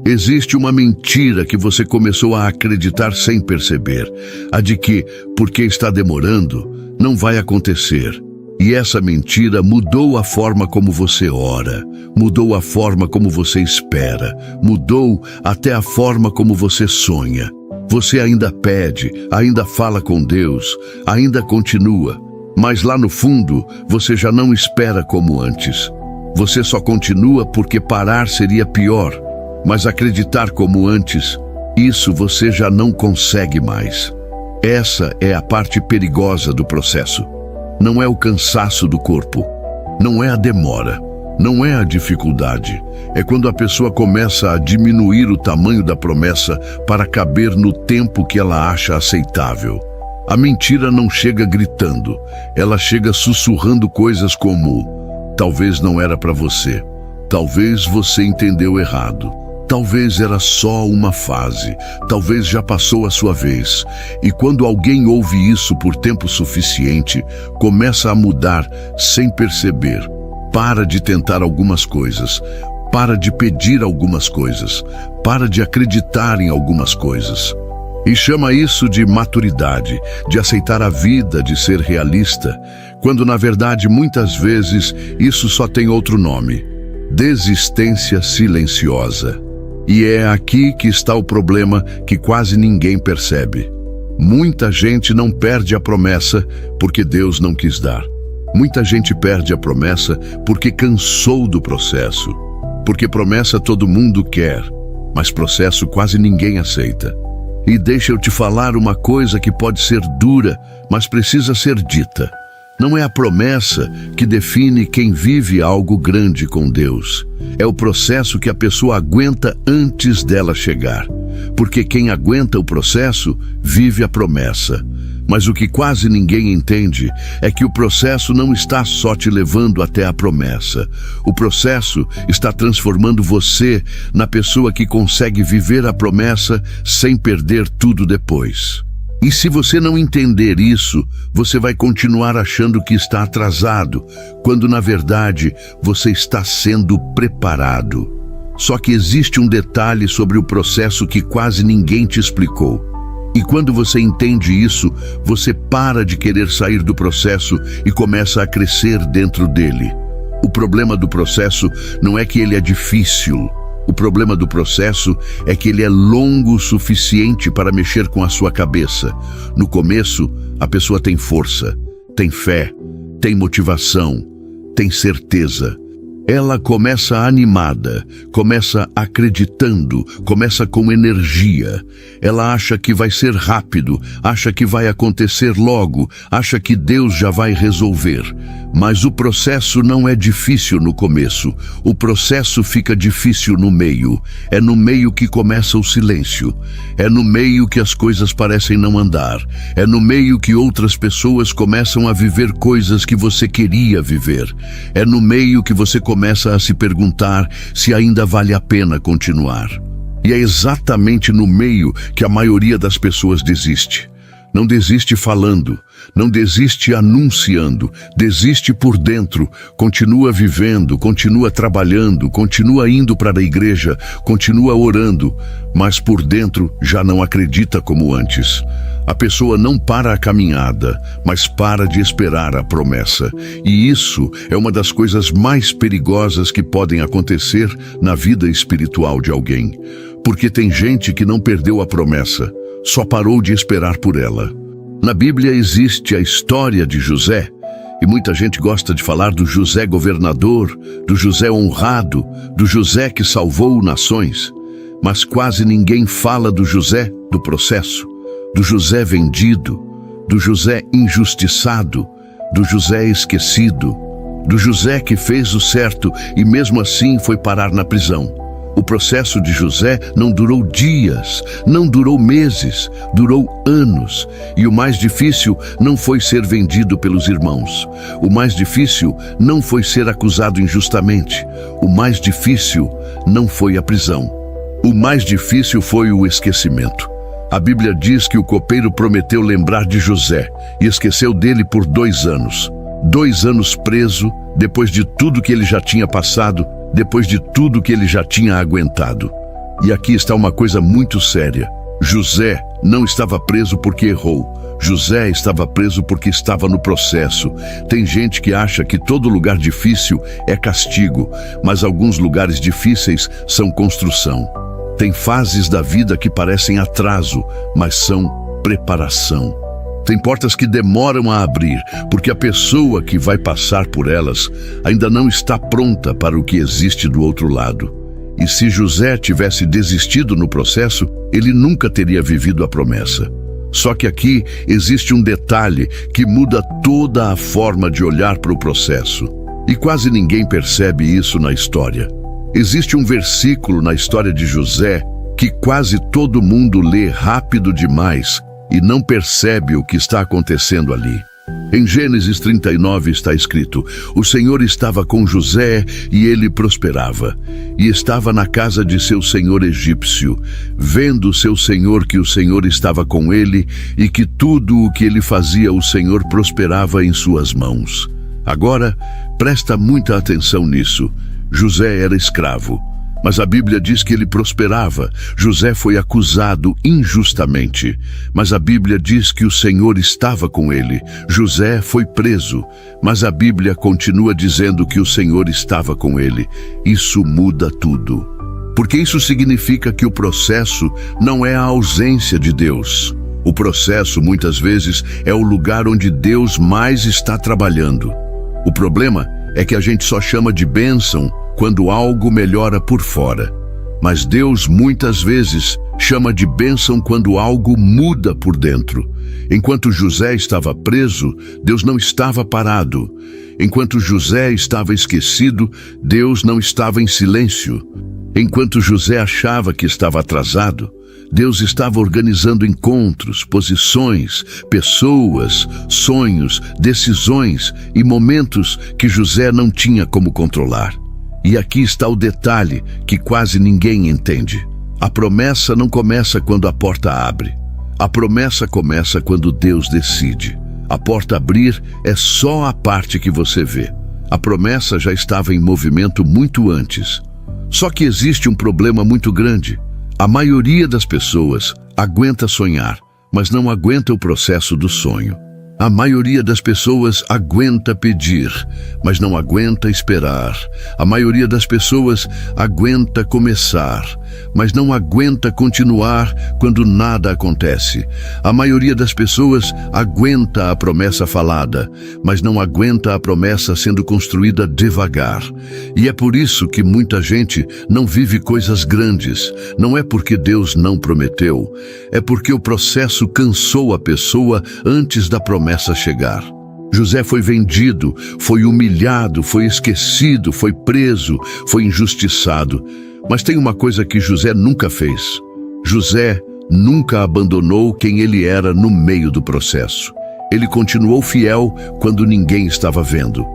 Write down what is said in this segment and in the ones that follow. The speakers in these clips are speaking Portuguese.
Existe uma mentira que você começou a acreditar sem perceber, a de que, porque está demorando, não vai acontecer. E essa mentira mudou a forma como você ora, mudou a forma como você espera, mudou até a forma como você sonha. Você ainda pede, ainda fala com Deus, ainda continua, mas lá no fundo você já não espera como antes. Você só continua porque parar seria pior, mas acreditar como antes, isso você já não consegue mais. Essa é a parte perigosa do processo. Não é o cansaço do corpo, não é a demora, não é a dificuldade. É quando a pessoa começa a diminuir o tamanho da promessa para caber no tempo que ela acha aceitável. A mentira não chega gritando, ela chega sussurrando coisas como: talvez não era para você, talvez você entendeu errado, talvez era só uma fase, talvez já passou a sua vez. E quando alguém ouve isso por tempo suficiente, começa a mudar sem perceber. Para de tentar algumas coisas, para de pedir algumas coisas, para de acreditar em algumas coisas. E chama isso de maturidade, de aceitar a vida, de ser realista, quando na verdade muitas vezes isso só tem outro nome: desistência silenciosa. E é aqui que está o problema que quase ninguém percebe. Muita gente não perde a promessa porque Deus não quis dar. Muita gente perde a promessa porque cansou do processo. Porque promessa todo mundo quer, mas processo quase ninguém aceita. E deixa eu te falar uma coisa que pode ser dura, mas precisa ser dita. Não é a promessa que define quem vive algo grande com Deus. É o processo que a pessoa aguenta antes dela chegar. Porque quem aguenta o processo, vive a promessa. Mas o que quase ninguém entende é que o processo não está só te levando até a promessa. O processo está transformando você na pessoa que consegue viver a promessa sem perder tudo depois. E se você não entender isso, você vai continuar achando que está atrasado, quando na verdade você está sendo preparado. Só que existe um detalhe sobre o processo que quase ninguém te explicou. E quando você entende isso, você para de querer sair do processo e começa a crescer dentro dele. O problema do processo não é que ele é difícil. O problema do processo é que ele é longo o suficiente para mexer com a sua cabeça. No começo, a pessoa tem força, tem fé, tem motivação, tem certeza. Ela começa animada, começa acreditando, começa com energia. Ela acha que vai ser rápido, acha que vai acontecer logo, acha que Deus já vai resolver. Mas o processo não é difícil no começo, o processo fica difícil no meio. É no meio que começa o silêncio, é no meio que as coisas parecem não andar, é no meio que outras pessoas começam a viver coisas que você queria viver, é no meio que você começa a se perguntar se ainda vale a pena continuar. E é exatamente no meio que a maioria das pessoas desiste. Não desiste falando, não desiste anunciando, desiste por dentro, continua vivendo, continua trabalhando, continua indo para a igreja, continua orando, mas por dentro já não acredita como antes. A pessoa não para a caminhada, mas para de esperar a promessa. E isso é uma das coisas mais perigosas que podem acontecer na vida espiritual de alguém. Porque tem gente que não perdeu a promessa, só parou de esperar por ela. Na Bíblia existe a história de José, e muita gente gosta de falar do José governador, do José honrado, do José que salvou nações, mas quase ninguém fala do José do processo, do José vendido, do José injustiçado, do José esquecido, do José que fez o certo e mesmo assim foi parar na prisão. O processo de José não durou dias, não durou meses, durou anos. E o mais difícil não foi ser vendido pelos irmãos. O mais difícil não foi ser acusado injustamente. O mais difícil não foi a prisão. O mais difícil foi o esquecimento. A Bíblia diz que o copeiro prometeu lembrar de José e esqueceu dele por 2 anos. 2 anos preso, depois de tudo que ele já tinha passado, depois de tudo que ele já tinha aguentado. E aqui está uma coisa muito séria. José não estava preso porque errou. José estava preso porque estava no processo. Tem gente que acha que todo lugar difícil é castigo, mas alguns lugares difíceis são construção. Tem fases da vida que parecem atraso, mas são preparação. Tem portas que demoram a abrir, porque a pessoa que vai passar por elas ainda não está pronta para o que existe do outro lado. E se José tivesse desistido no processo, ele nunca teria vivido a promessa. Só que aqui existe um detalhe que muda toda a forma de olhar para o processo. E quase ninguém percebe isso na história. Existe um versículo na história de José que quase todo mundo lê rápido demais e não percebe o que está acontecendo ali. Em Gênesis 39 está escrito: o Senhor estava com José e ele prosperava, e estava na casa de seu senhor egípcio, vendo seu senhor que o Senhor estava com ele e que tudo o que ele fazia o Senhor prosperava em suas mãos. Agora, presta muita atenção nisso. José era escravo, mas a Bíblia diz que ele prosperava. José foi acusado injustamente, mas a Bíblia diz que o Senhor estava com ele. José foi preso, mas a Bíblia continua dizendo que o Senhor estava com ele. Isso muda tudo, porque isso significa que o processo não é a ausência de Deus. O processo, muitas vezes, é o lugar onde Deus mais está trabalhando. O problema é que a gente só chama de bênção quando algo melhora por fora. Mas Deus muitas vezes chama de bênção quando algo muda por dentro. Enquanto José estava preso, Deus não estava parado. Enquanto José estava esquecido, Deus não estava em silêncio. Enquanto José achava que estava atrasado, Deus estava organizando encontros, posições, pessoas, sonhos, decisões e momentos que José não tinha como controlar. E aqui está o detalhe que quase ninguém entende. A promessa não começa quando a porta abre. A promessa começa quando Deus decide. A porta abrir é só a parte que você vê. A promessa já estava em movimento muito antes. Só que existe um problema muito grande. A maioria das pessoas aguenta sonhar, mas não aguenta o processo do sonho. A maioria das pessoas aguenta pedir, mas não aguenta esperar. A maioria das pessoas aguenta começar, mas não aguenta continuar quando nada acontece. A maioria das pessoas aguenta a promessa falada, mas não aguenta a promessa sendo construída devagar. E é por isso que muita gente não vive coisas grandes. Não é porque Deus não prometeu, é porque o processo cansou a pessoa antes da promessa chegar. José foi vendido, foi humilhado, foi esquecido, foi preso, foi injustiçado. Mas tem uma coisa que José nunca fez. José nunca abandonou quem ele era no meio do processo. Ele continuou fiel quando ninguém estava vendo.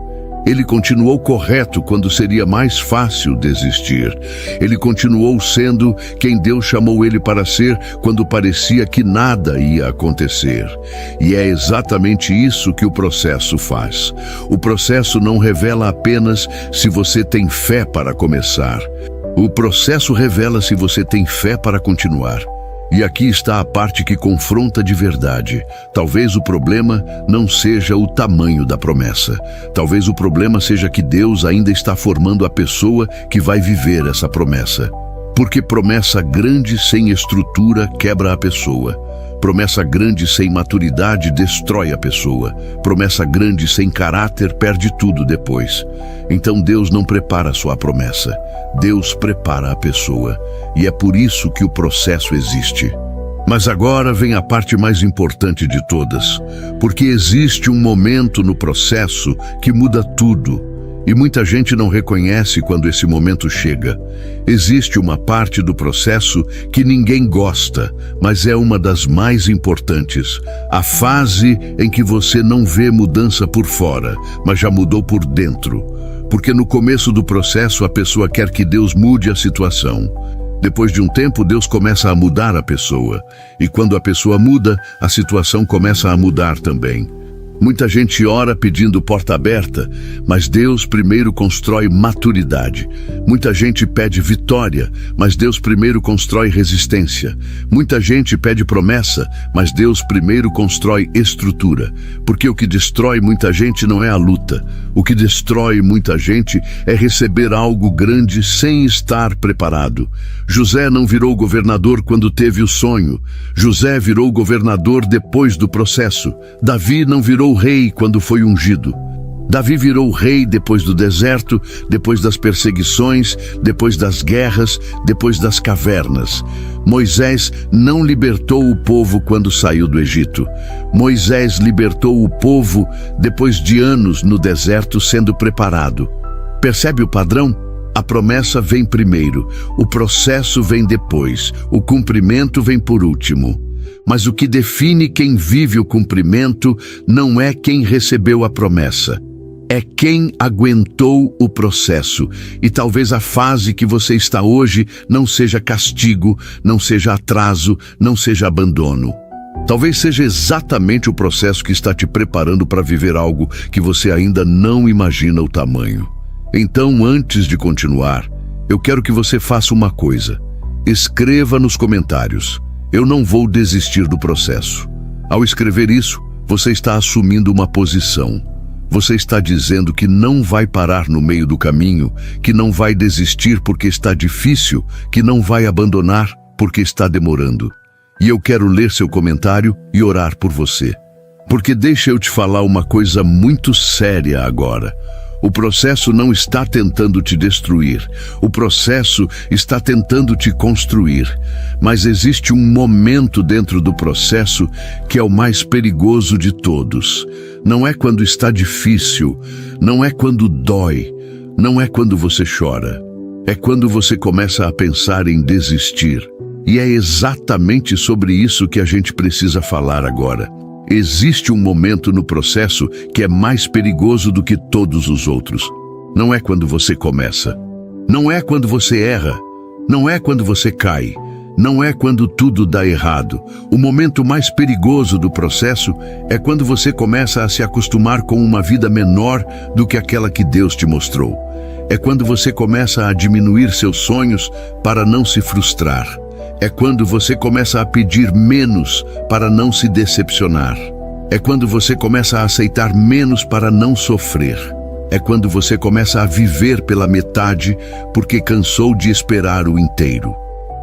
Ele continuou correto quando seria mais fácil desistir. Ele continuou sendo quem Deus chamou ele para ser quando parecia que nada ia acontecer. E é exatamente isso que o processo faz. O processo não revela apenas se você tem fé para começar. O processo revela se você tem fé para continuar. E aqui está a parte que confronta de verdade. Talvez o problema não seja o tamanho da promessa. Talvez o problema seja que Deus ainda está formando a pessoa que vai viver essa promessa. Porque promessa grande sem estrutura quebra a pessoa. Promessa grande sem maturidade destrói a pessoa. Promessa grande sem caráter perde tudo depois. Então Deus não prepara só a promessa. Deus prepara a pessoa. E é por isso que o processo existe. Mas agora vem a parte mais importante de todas. Porque existe um momento no processo que muda tudo. E muita gente não reconhece quando esse momento chega. Existe uma parte do processo que ninguém gosta, mas é uma das mais importantes. A fase em que você não vê mudança por fora, mas já mudou por dentro. Porque no começo do processo a pessoa quer que Deus mude a situação. Depois de um tempo, Deus começa a mudar a pessoa. E quando a pessoa muda, a situação começa a mudar também. Muita gente ora pedindo porta aberta, mas Deus primeiro constrói maturidade. Muita gente pede vitória, mas Deus primeiro constrói resistência. Muita gente pede promessa, mas Deus primeiro constrói estrutura. Porque o que destrói muita gente não é a luta. O que destrói muita gente é receber algo grande sem estar preparado. José não virou governador quando teve o sonho. José virou governador depois do processo. Davi não virou rei quando foi ungido. Davi virou rei depois do deserto, depois das perseguições, depois das guerras, depois das cavernas. Moisés não libertou o povo quando saiu do Egito. Moisés libertou o povo depois de anos no deserto sendo preparado. Percebe o padrão? A promessa vem primeiro, o processo vem depois, o cumprimento vem por último. Mas o que define quem vive o cumprimento não é quem recebeu a promessa. É quem aguentou o processo. E talvez a fase que você está hoje não seja castigo, não seja atraso, não seja abandono. Talvez seja exatamente o processo que está te preparando para viver algo que você ainda não imagina o tamanho. Então, antes de continuar, eu quero que você faça uma coisa. Escreva nos comentários: eu não vou desistir do processo. Ao escrever isso, você está assumindo uma posição. Você está dizendo que não vai parar no meio do caminho, que não vai desistir porque está difícil, que não vai abandonar porque está demorando. E eu quero ler seu comentário e orar por você. Porque deixa eu te falar uma coisa muito séria agora. O processo não está tentando te destruir. O processo está tentando te construir. Mas existe um momento dentro do processo que é o mais perigoso de todos. Não é quando está difícil, não é quando dói, não é quando você chora. É quando você começa a pensar em desistir. E é exatamente sobre isso que a gente precisa falar agora. Existe um momento no processo que é mais perigoso do que todos os outros. Não é quando você começa. Não é quando você erra. Não é quando você cai. Não é quando tudo dá errado. O momento mais perigoso do processo é quando você começa a se acostumar com uma vida menor do que aquela que Deus te mostrou. É quando você começa a diminuir seus sonhos para não se frustrar. É quando você começa a pedir menos para não se decepcionar. É quando você começa a aceitar menos para não sofrer. É quando você começa a viver pela metade porque cansou de esperar o inteiro.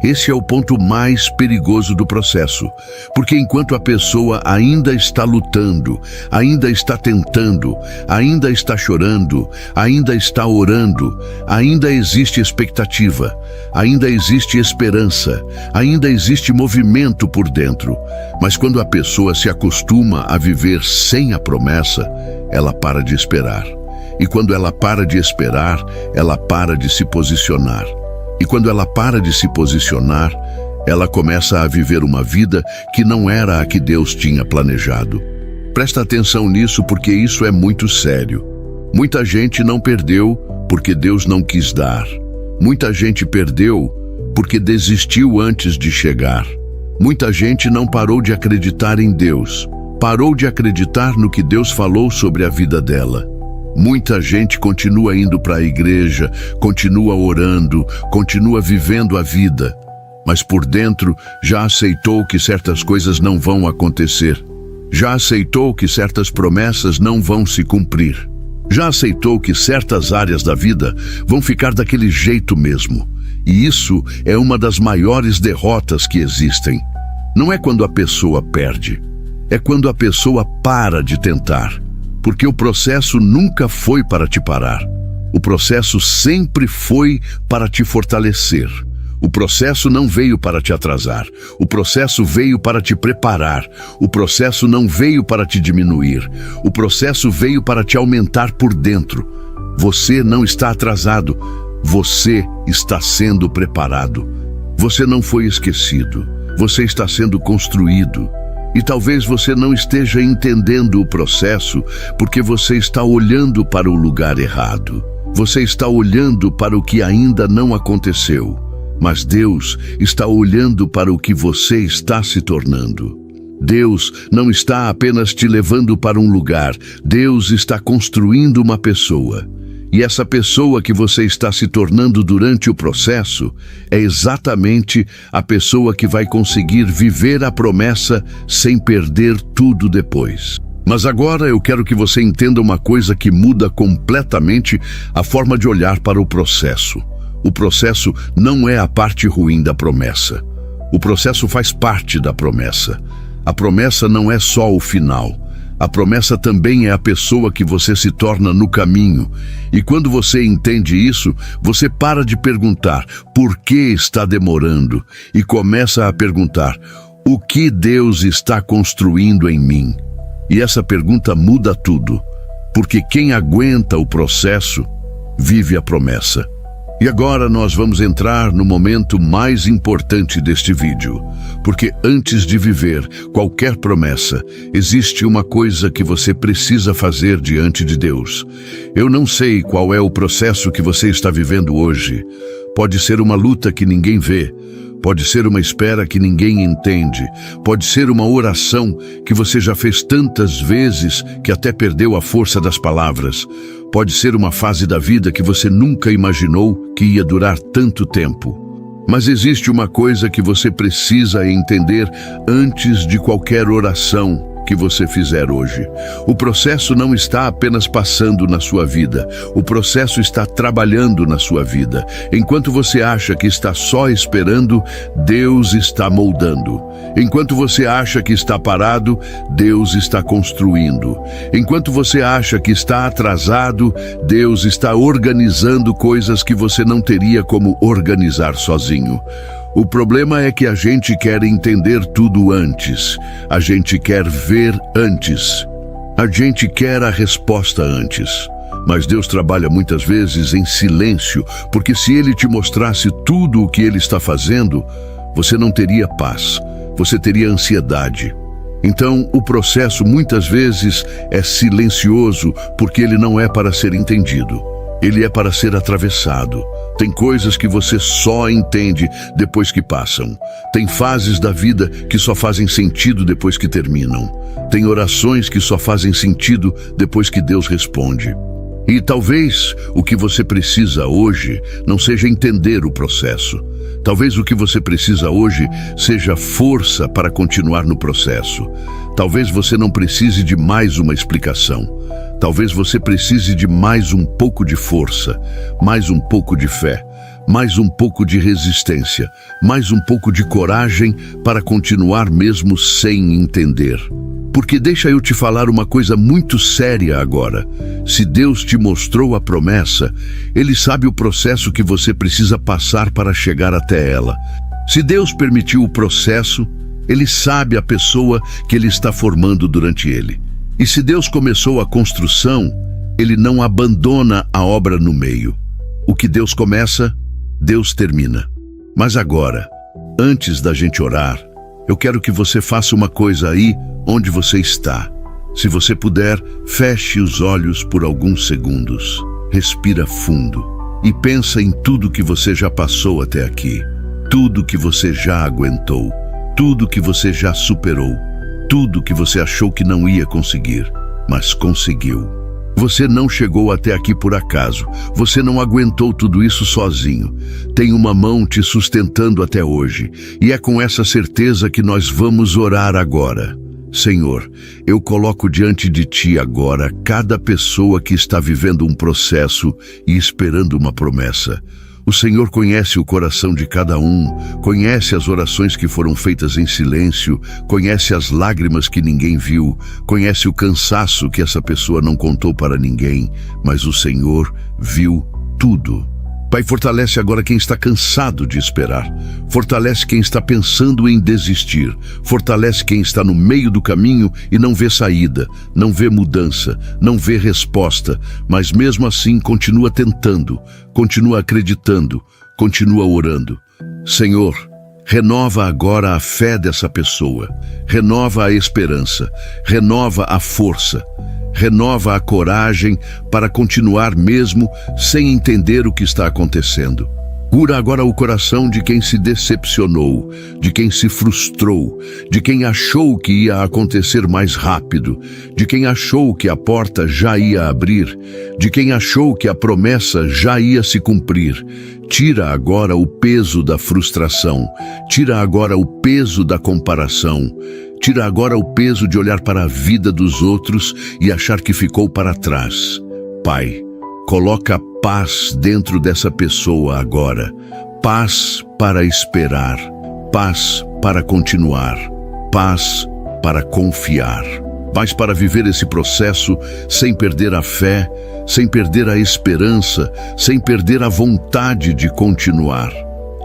Esse é o ponto mais perigoso do processo, porque enquanto a pessoa ainda está lutando, ainda está tentando, ainda está chorando, ainda está orando, ainda existe expectativa, ainda existe esperança, ainda existe movimento por dentro. Mas quando a pessoa se acostuma a viver sem a promessa, ela para de esperar. E quando ela para de esperar, ela para de se posicionar. E quando ela para de se posicionar, ela começa a viver uma vida que não era a que Deus tinha planejado. Presta atenção nisso porque isso é muito sério. Muita gente não perdeu porque Deus não quis dar. Muita gente perdeu porque desistiu antes de chegar. Muita gente não parou de acreditar em Deus. Parou de acreditar no que Deus falou sobre a vida dela. Muita gente continua indo para a igreja, continua orando, continua vivendo a vida, mas por dentro já aceitou que certas coisas não vão acontecer. Já aceitou que certas promessas não vão se cumprir. Já aceitou que certas áreas da vida vão ficar daquele jeito mesmo. E isso é uma das maiores derrotas que existem. Não é quando a pessoa perde, é quando a pessoa para de tentar. Porque o processo nunca foi para te parar. O processo sempre foi para te fortalecer. O processo não veio para te atrasar. O processo veio para te preparar. O processo não veio para te diminuir. O processo veio para te aumentar por dentro. Você não está atrasado. Você está sendo preparado. Você não foi esquecido. Você está sendo construído. E talvez você não esteja entendendo o processo porque você está olhando para o lugar errado. Você está olhando para o que ainda não aconteceu. Mas Deus está olhando para o que você está se tornando. Deus não está apenas te levando para um lugar, Deus está construindo uma pessoa. E essa pessoa que você está se tornando durante o processo é exatamente a pessoa que vai conseguir viver a promessa sem perder tudo depois. Mas agora eu quero que você entenda uma coisa que muda completamente a forma de olhar para o processo. O processo não é a parte ruim da promessa. O processo faz parte da promessa. A promessa não é só o final. A promessa também é a pessoa que você se torna no caminho. E quando você entende isso, você para de perguntar por que está demorando e começa a perguntar o que Deus está construindo em mim. E essa pergunta muda tudo, porque quem aguenta o processo vive a promessa. E agora nós vamos entrar no momento mais importante deste vídeo, porque antes de viver qualquer promessa, existe uma coisa que você precisa fazer diante de Deus. Eu não sei qual é o processo que você está vivendo hoje. Pode ser uma luta que ninguém vê, pode ser uma espera que ninguém entende, pode ser uma oração que você já fez tantas vezes que até perdeu a força das palavras. Pode ser uma fase da vida que você nunca imaginou que ia durar tanto tempo. Mas existe uma coisa que você precisa entender antes de qualquer oração que você fizer hoje. O processo não está apenas passando na sua vida, o processo está trabalhando na sua vida. Enquanto você acha que está só esperando, Deus está moldando. Enquanto você acha que está parado, Deus está construindo. Enquanto você acha que está atrasado, Deus está organizando coisas que você não teria como organizar sozinho. O problema é que a gente quer entender tudo antes. A gente quer ver antes. A gente quer a resposta antes. Mas Deus trabalha muitas vezes em silêncio, porque se Ele te mostrasse tudo o que Ele está fazendo, você não teria paz, você teria ansiedade. Então, o processo muitas vezes é silencioso, porque ele não é para ser entendido. Ele é para ser atravessado. Tem coisas que você só entende depois que passam. Tem fases da vida que só fazem sentido depois que terminam. Tem orações que só fazem sentido depois que Deus responde. E talvez o que você precisa hoje não seja entender o processo. Talvez o que você precisa hoje seja força para continuar no processo. Talvez você não precise de mais uma explicação. Talvez você precise de mais um pouco de força, mais um pouco de fé, mais um pouco de resistência, mais um pouco de coragem para continuar mesmo sem entender. Porque deixa eu te falar uma coisa muito séria agora. Se Deus te mostrou a promessa, Ele sabe o processo que você precisa passar para chegar até ela. Se Deus permitiu o processo, Ele sabe a pessoa que Ele está formando durante ele. E se Deus começou a construção, Ele não abandona a obra no meio. O que Deus começa, Deus termina. Mas agora, antes da gente orar, eu quero que você faça uma coisa aí onde você está. Se você puder, feche os olhos por alguns segundos. Respira fundo e pensa em tudo que você já passou até aqui. Tudo que você já aguentou. Tudo que você já superou. Tudo que você achou que não ia conseguir, mas conseguiu. Você não chegou até aqui por acaso. Você não aguentou tudo isso sozinho. Tem uma mão te sustentando até hoje. E é com essa certeza que nós vamos orar agora. Senhor, eu coloco diante de Ti agora cada pessoa que está vivendo um processo e esperando uma promessa. O Senhor conhece o coração de cada um, conhece as orações que foram feitas em silêncio, conhece as lágrimas que ninguém viu, conhece o cansaço que essa pessoa não contou para ninguém, mas o Senhor viu tudo. Pai, fortalece agora quem está cansado de esperar. Fortalece quem está pensando em desistir. Fortalece quem está no meio do caminho e não vê saída, não vê mudança, não vê resposta, mas mesmo assim continua tentando, continua acreditando, continua orando. Senhor, renova agora a fé dessa pessoa, renova a esperança, renova a força. Renova a coragem para continuar mesmo sem entender o que está acontecendo. Cura agora o coração de quem se decepcionou, de quem se frustrou, de quem achou que ia acontecer mais rápido, de quem achou que a porta já ia abrir, de quem achou que a promessa já ia se cumprir. Tira agora o peso da frustração, tira agora o peso da comparação, tira agora o peso de olhar para a vida dos outros e achar que ficou para trás. Pai, coloca paz dentro dessa pessoa agora, paz para esperar, paz para continuar, paz para confiar, paz para viver esse processo sem perder a fé, sem perder a esperança, sem perder a vontade de continuar.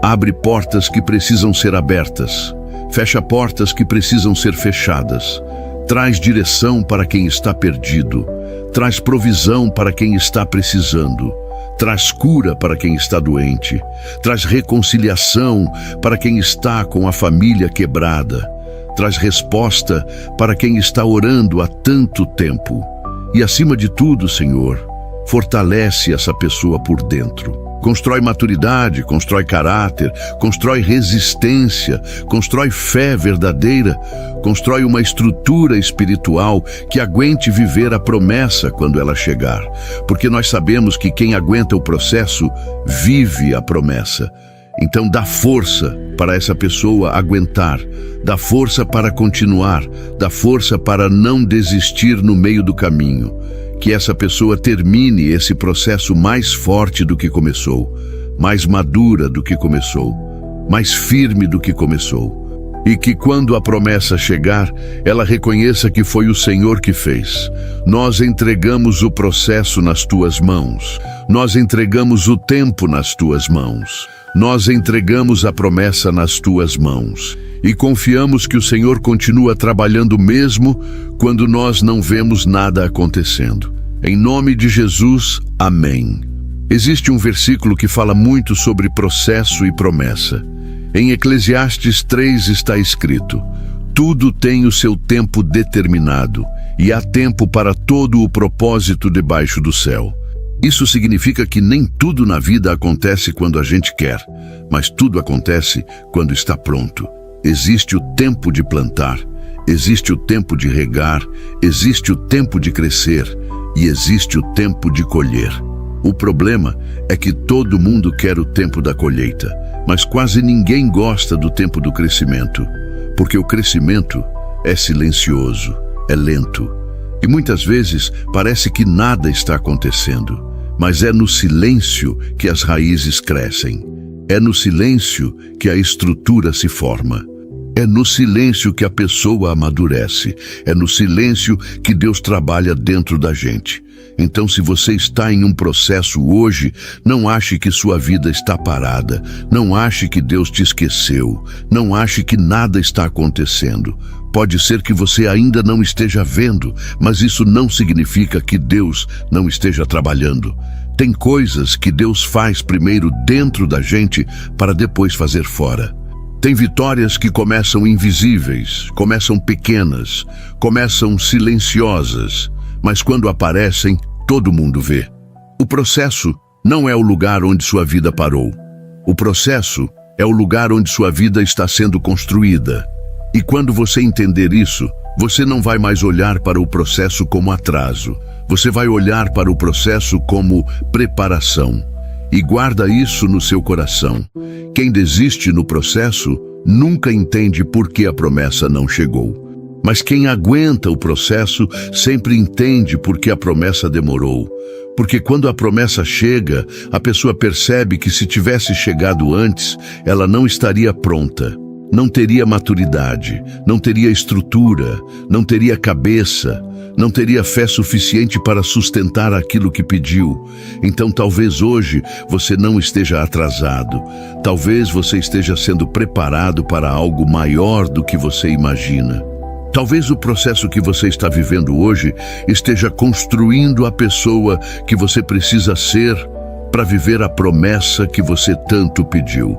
Abre portas que precisam ser abertas, fecha portas que precisam ser fechadas, traz direção para quem está perdido, traz provisão para quem está precisando, traz cura para quem está doente, traz reconciliação para quem está com a família quebrada, traz resposta para quem está orando há tanto tempo. E acima de tudo, Senhor, fortalece essa pessoa por dentro. Constrói maturidade, constrói caráter, constrói resistência, constrói fé verdadeira, constrói uma estrutura espiritual que aguente viver a promessa quando ela chegar. Porque nós sabemos que quem aguenta o processo vive a promessa. Então dá força para essa pessoa aguentar, dá força para continuar, dá força para não desistir no meio do caminho. Que essa pessoa termine esse processo mais forte do que começou, mais madura do que começou, mais firme do que começou. E que quando a promessa chegar, ela reconheça que foi o Senhor que fez. Nós entregamos o processo nas tuas mãos. Nós entregamos o tempo nas tuas mãos. Nós entregamos a promessa nas tuas mãos. E confiamos que o Senhor continua trabalhando mesmo quando nós não vemos nada acontecendo. Em nome de Jesus, amém. Existe um versículo que fala muito sobre processo e promessa. Em Eclesiastes 3 está escrito: tudo tem o seu tempo determinado, e há tempo para todo o propósito debaixo do céu. Isso significa que nem tudo na vida acontece quando a gente quer, mas tudo acontece quando está pronto. Existe o tempo de plantar, existe o tempo de regar, existe o tempo de crescer e existe o tempo de colher. O problema é que todo mundo quer o tempo da colheita, mas quase ninguém gosta do tempo do crescimento, porque o crescimento é silencioso, é lento. E muitas vezes parece que nada está acontecendo, mas é no silêncio que as raízes crescem. É no silêncio que a estrutura se forma. É no silêncio que a pessoa amadurece. É no silêncio que Deus trabalha dentro da gente. Então, se você está em um processo hoje, não ache que sua vida está parada. Não ache que Deus te esqueceu. Não ache que nada está acontecendo. Pode ser que você ainda não esteja vendo, mas isso não significa que Deus não esteja trabalhando. Tem coisas que Deus faz primeiro dentro da gente para depois fazer fora. Tem vitórias que começam invisíveis, começam pequenas, começam silenciosas, mas quando aparecem, todo mundo vê. O processo não é o lugar onde sua vida parou. O processo é o lugar onde sua vida está sendo construída. E quando você entender isso, você não vai mais olhar para o processo como atraso. Você vai olhar para o processo como preparação. E guarda isso no seu coração. Quem desiste no processo nunca entende por que a promessa não chegou. Mas quem aguenta o processo sempre entende por que a promessa demorou. Porque quando a promessa chega, a pessoa percebe que se tivesse chegado antes, ela não estaria pronta. Não teria maturidade, não teria estrutura, não teria cabeça, não teria fé suficiente para sustentar aquilo que pediu. Então talvez hoje você não esteja atrasado. Talvez você esteja sendo preparado para algo maior do que você imagina. Talvez o processo que você está vivendo hoje esteja construindo a pessoa que você precisa ser para viver a promessa que você tanto pediu.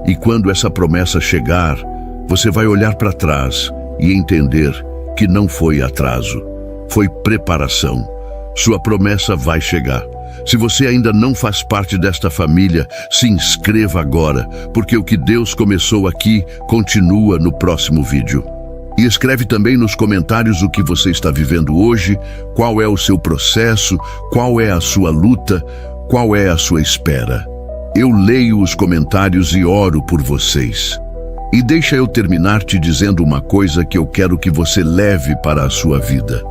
E quando essa promessa chegar, você vai olhar para trás e entender que não foi atraso, foi preparação. Sua promessa vai chegar. Se você ainda não faz parte desta família, se inscreva agora, porque o que Deus começou aqui continua no próximo vídeo. E escreve também nos comentários o que você está vivendo hoje, qual é o seu processo, qual é a sua luta, qual é a sua espera. Eu leio os comentários e oro por vocês. E deixa eu terminar te dizendo uma coisa que eu quero que você leve para a sua vida.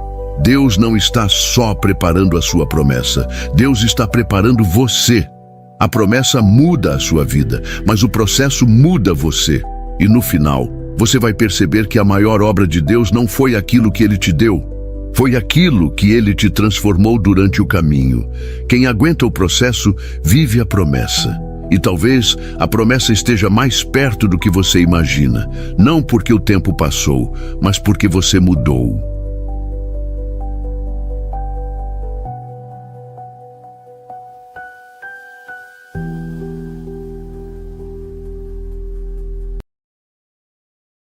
Deus não está só preparando a sua promessa, Deus está preparando você. A promessa muda a sua vida, mas o processo muda você. E no final, você vai perceber que a maior obra de Deus não foi aquilo que Ele te deu, foi aquilo que Ele te transformou durante o caminho. Quem aguenta o processo vive a promessa. E talvez a promessa esteja mais perto do que você imagina, não porque o tempo passou, mas porque você mudou.